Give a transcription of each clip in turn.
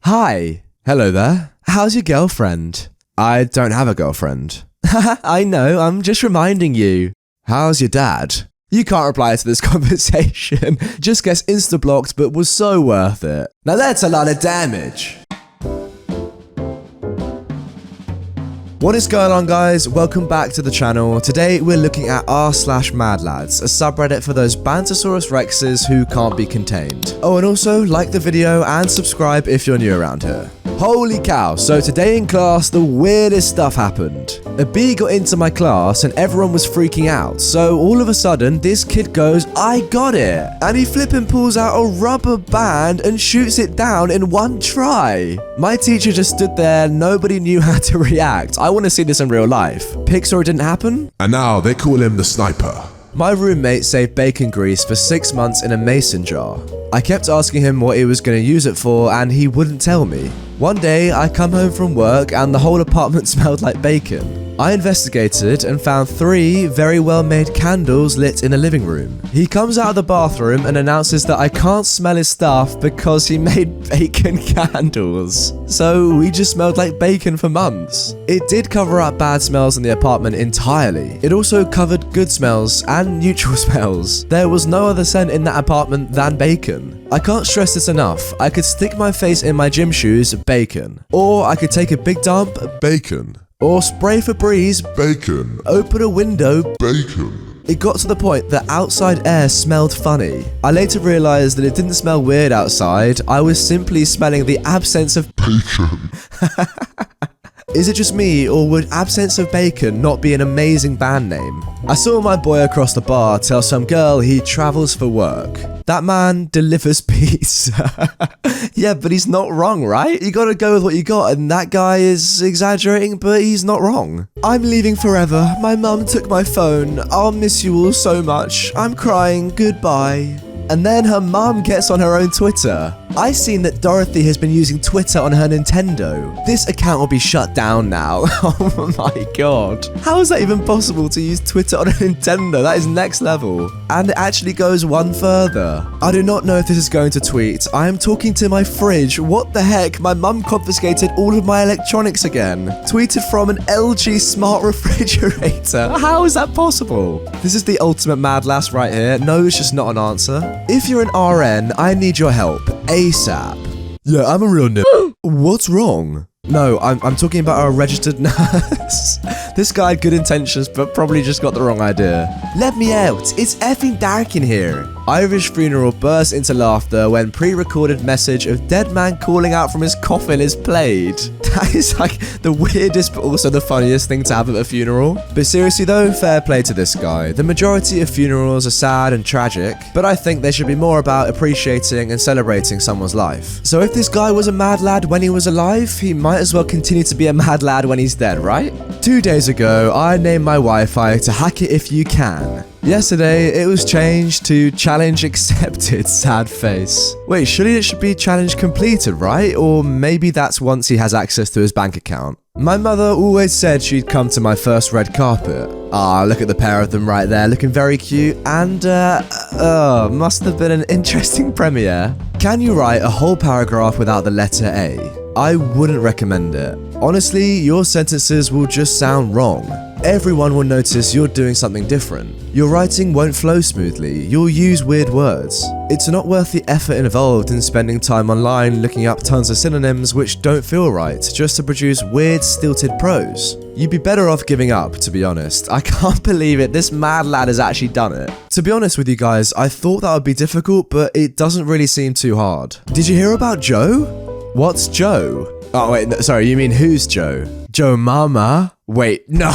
Hi. Hello there. How's your girlfriend? I don't have a girlfriend. I know, I'm just reminding you. How's your dad? You can't reply to this conversation. Just gets insta-blocked, but was so worth it. Now that's a lot of damage. What is going on, guys? Welcome back to the channel. Today we're looking at r/madlads, a subreddit for those bantasaurus rexes who can't be contained. Oh, and also like the video and subscribe if you're new around here. Holy cow, so today in class the weirdest stuff happened. A bee got into my class and everyone was freaking out, so all of a sudden this kid goes, "I got it!" And he flipping pulls out a rubber band and shoots it down in one try. My teacher just stood there, nobody knew how to react. I want to see this in real life. Pixar, it didn't happen? And now they call him the sniper. My roommate saved bacon grease for 6 months in a mason jar. I kept asking him what he was going to use it for and he wouldn't tell me. One day I come home from work and the whole apartment smelled like bacon. I investigated and found 3 very well made candles lit in a living room. He comes out of the bathroom and announces that I can't smell his stuff because he made bacon candles. So we just smelled like bacon for months. It did cover up bad smells in the apartment entirely. It also covered good smells and neutral smells. There was no other scent in that apartment than bacon. I can't stress this enough. I could stick my face in my gym shoes, bacon. Or I could take a big dump, Bacon. Or spray Febreze, Bacon. open a window, Bacon. It got to the point that outside air smelled funny. I later realized that it didn't smell weird outside, I was simply smelling the absence of Bacon. Is it just me, or would Absence of Bacon not be an amazing band name? I saw my boy across the bar tell some girl he travels for work. That man delivers pizza. Yeah, but he's not wrong, right? You gotta go with what you got, and that guy is exaggerating, but he's not wrong. I'm leaving forever. My mum took my phone. I'll miss you all so much. I'm crying. Goodbye. And then her mum gets on her own Twitter. I've seen that Dorothy has been using Twitter on her Nintendo. This account will be shut down now. Oh my god. How is that even possible to use Twitter on a Nintendo? That is next level. And it actually goes one further. I do not know if this is going to tweet. I am talking to my fridge. What the heck? My mum confiscated all of my electronics again. Tweeted from an LG smart refrigerator. How is that possible? This is the ultimate mad lass right here. No, it's just not an answer. If you're an RN, I need your help. ASAP. Yeah, I'm a real nip. What's wrong? No, I'm talking about a registered nurse. This guy had good intentions, but probably just got the wrong idea. Let me out. It's effing dark in here. Irish funeral bursts into laughter when pre-recorded message of dead man calling out from his coffin is played. That is like the weirdest but also the funniest thing to have at a funeral. But seriously though, fair play to this guy. The majority of funerals are sad and tragic, but I think they should be more about appreciating and celebrating someone's life. So if this guy was a mad lad when he was alive, he might as well continue to be a mad lad when he's dead, right? 2 days ago, I named my Wi-Fi to Hack It If You Can. Yesterday, it was changed to challenge accepted, sad face. Wait, surely it should be challenge completed, right? Or maybe that's once he has access to his bank account. My mother always said she'd come to my first red carpet. Ah, look at the pair of them right there, looking very cute, and must have been an interesting premiere. Can you write a whole paragraph without the letter A? I wouldn't recommend it. Honestly, your sentences will just sound wrong. Everyone will notice you're doing something different. Your writing won't flow smoothly, you'll use weird words. It's not worth the effort involved in spending time online looking up tons of synonyms which don't feel right, just to produce weird, stilted prose. You'd be better off giving up, to be honest. I can't believe it, this mad lad has actually done it. To be honest with you guys, I thought that would be difficult, but it doesn't really seem too hard. Did you hear about Joe? What's Joe? Oh wait, no, sorry, you mean who's Joe? Joe Mama? Wait, no.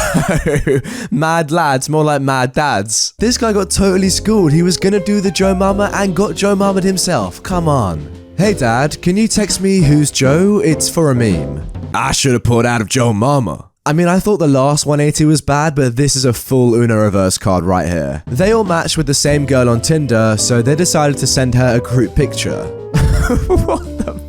Mad lads, more like mad dads. This guy got totally schooled. He was gonna do the Joe Mama and got Joe Mama'd himself. Come on. Hey dad, can you text me who's Joe? It's for a meme. I should have pulled out of Joe Mama. I mean, I thought the last 180 was bad, but this is a full Uno reverse card right here. They all matched with the same girl on Tinder, so they decided to send her a group picture. What the fuck?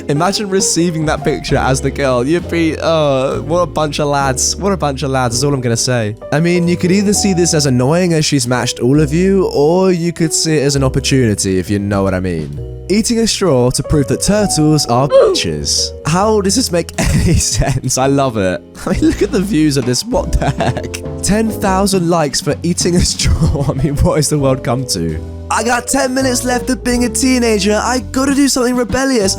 Imagine receiving that picture as the girl. You'd be, what a bunch of lads. What a bunch of lads is all I'm gonna say. I mean, you could either see this as annoying as she's matched all of you, or you could see it as an opportunity, if you know what I mean. Eating a straw to prove that turtles are bitches. How does this make any sense? I love it. I mean, look at the views of this. What the heck? 10,000 likes for eating a straw. I mean, what has the world come to? I got 10 minutes left of being a teenager. I gotta do something rebellious.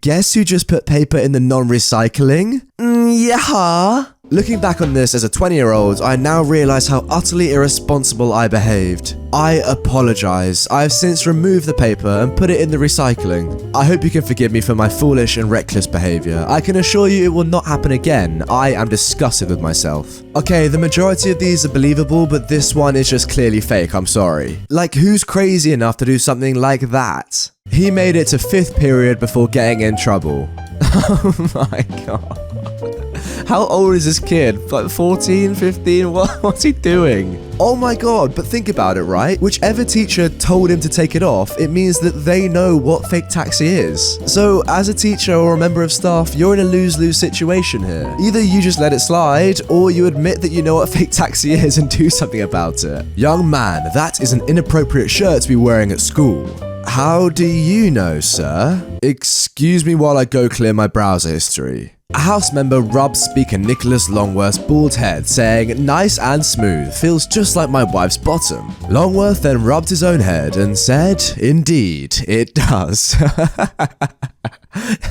Guess who just put paper in the non-recycling? Yeah. Looking back on this as a 20-year-old, I now realize how utterly irresponsible I behaved. I apologize. I have since removed the paper and put it in the recycling. I hope you can forgive me for my foolish and reckless behavior. I can assure you it will not happen again. I am disgusted with myself. Okay, the majority of these are believable, but this one is just clearly fake, I'm sorry. Like, who's crazy enough to do something like that? He made it to 5th period before getting in trouble. Oh my god. How old is this kid? Like 14, 15? What's he doing? Oh my god, but think about it, right? Whichever teacher told him to take it off, it means that they know what fake taxi is. So, as a teacher or a member of staff, you're in a lose-lose situation here. Either you just let it slide, or you admit that you know what fake taxi is and do something about it. Young man, that is an inappropriate shirt to be wearing at school. How do you know, sir? Excuse me while I go clear my browser history. A house member rubbed Speaker Nicholas Longworth's bald head, saying, "Nice and smooth, feels just like my wife's bottom." Longworth then rubbed his own head and said, "Indeed, it does."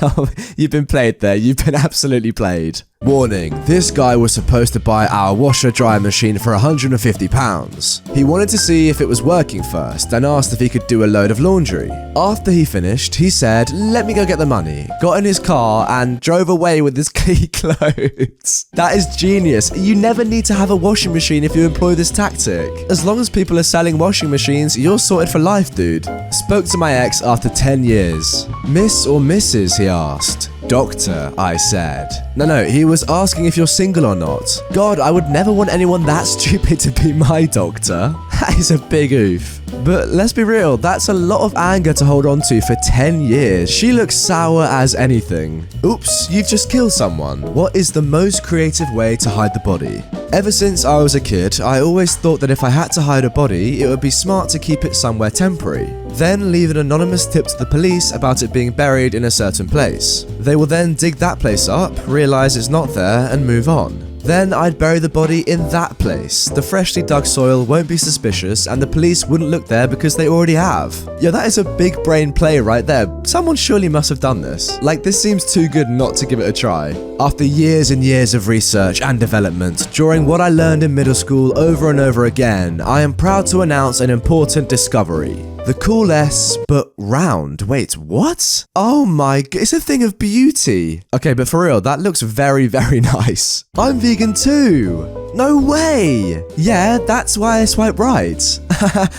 Oh, you've been played there. You've been absolutely played. Warning, this guy was supposed to buy our washer-dryer machine for £150. He wanted to see if it was working first and asked if he could do a load of laundry. After he finished, he said, "Let me go get the money," got in his car and drove away with his clean clothes. That is genius. You never need to have a washing machine if you employ this tactic. As long as people are selling washing machines, you're sorted for life, dude. Spoke to my ex after 10 years. "Miss or Mrs?" he asked. "Doctor," I said. No, he was asking if you're single or not. God, I would never want anyone that stupid to be my doctor. That is a big oof. But let's be real, that's a lot of anger to hold on to for 10 years. She looks sour as anything. Oops, you've just killed someone. What is the most creative way to hide the body? Ever since I was a kid, I always thought that if I had to hide a body, it would be smart to keep it somewhere temporary. Then leave an anonymous tip to the police about it being buried in a certain place. They will then dig that place up, realize it's not there, and move on. Then I'd bury the body in that place. The freshly dug soil won't be suspicious and the police wouldn't look there because they already have. Yeah, that is a big brain play right there. Someone surely must have done this. Like, this seems too good not to give it a try. After years and years of research and development, drawing what I learned in middle school over and over again, I am proud to announce an important discovery. The cool S, but round. Wait, what? Oh my god, it's a thing of beauty. Okay, but for real, that looks very, very nice. I'm vegan too. No way. Yeah, that's why I swipe right.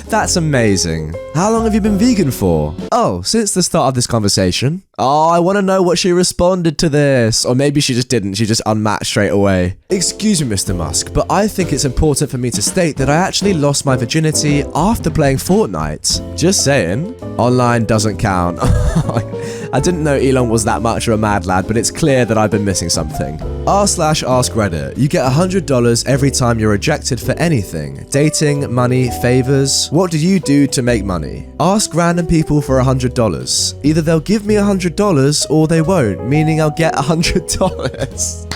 That's amazing. How long have you been vegan for? Oh, since the start of this conversation. Oh, I want to know what she responded to this. Or maybe she just didn't. She just unmatched straight away. Excuse me, Mr. Musk, but I think it's important for me to state that I actually lost my virginity after playing Fortnite. Just saying. Online doesn't count. I didn't know Elon was that much of a mad lad, but it's clear that I've been missing something. r/ask Reddit. You get $100 every time you're rejected for anything. Dating, money, favors. What do you do to make money? Ask random people for $100. Either they'll give me $100 or they won't, meaning I'll get $100.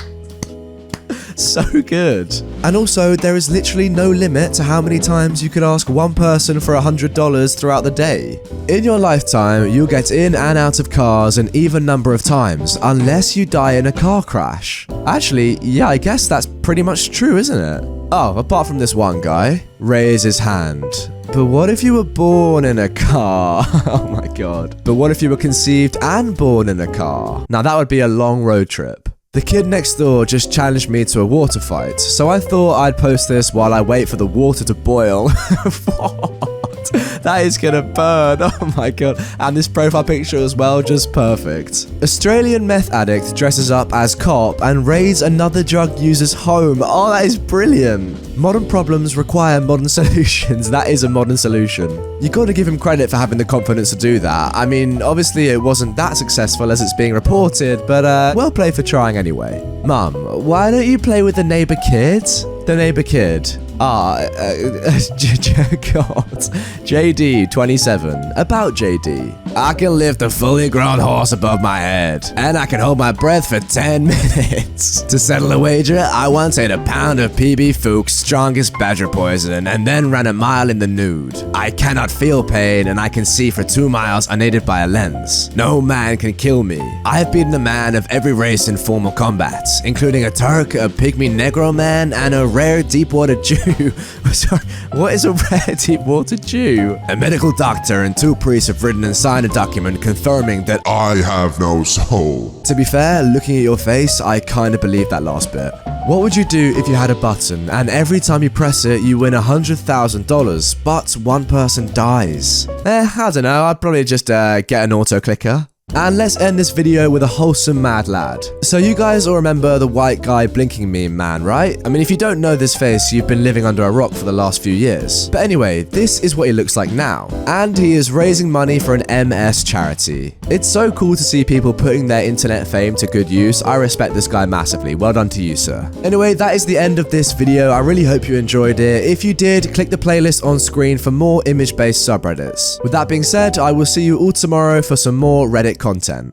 So good. And also, there is literally no limit to how many times you could ask one person for $100 throughout the day. In your lifetime, you'll get in and out of cars an even number of times, unless you die in a car crash. Actually, yeah, I guess that's pretty much true, isn't it? Oh, apart from this one guy. Raise his hand. But what if you were born in a car? Oh my god. But what if you were conceived and born in a car? Now that would be a long road trip. The kid next door just challenged me to a water fight, so I thought I'd post this while I wait for the water to boil. What? That is gonna burn. Oh my god. And this profile picture as well, just perfect. Australian meth addict dresses up as cop and raids another drug user's home. Oh, that is brilliant. Modern problems require modern solutions. That is a modern solution. You gotta give him credit for having the confidence to do that. I mean, obviously it wasn't that successful as it's being reported, but well played for trying anyway. Mum, why don't you play with the neighbor kid? The neighbor kid. God. JD, 27. About JD. I can lift a fully grown horse above my head, and I can hold my breath for 10 minutes. To settle a wager, I once ate a pound of PB Fuchs' strongest badger poison and then ran a mile in the nude. I cannot feel pain, and I can see for 2 miles unaided by a lens. No man can kill me. I have beaten a man of every race in formal combat, including a Turk, a pygmy Negro man, and a rare deep-water Jew. Sorry, what is a rare deep-water Jew? A medical doctor and 2 priests have written and signed a document confirming that I have no soul. To be fair, looking at your face, I kinda believe that last bit. What would you do if you had a button and every time you press it, you win $100,000, but one person dies? I don't know, I'd probably just get an auto clicker. And let's end this video with a wholesome mad lad. So you guys all remember the white guy blinking meme man, right? I mean, if you don't know this face, you've been living under a rock for the last few years. But anyway, this is what he looks like now. And he is raising money for an MS charity. It's so cool to see people putting their internet fame to good use. I respect this guy massively. Well done to you, sir. Anyway, that is the end of this video. I really hope you enjoyed it. If you did, click the playlist on screen for more image-based subreddits. With that being said, I will see you all tomorrow for some more Reddit content.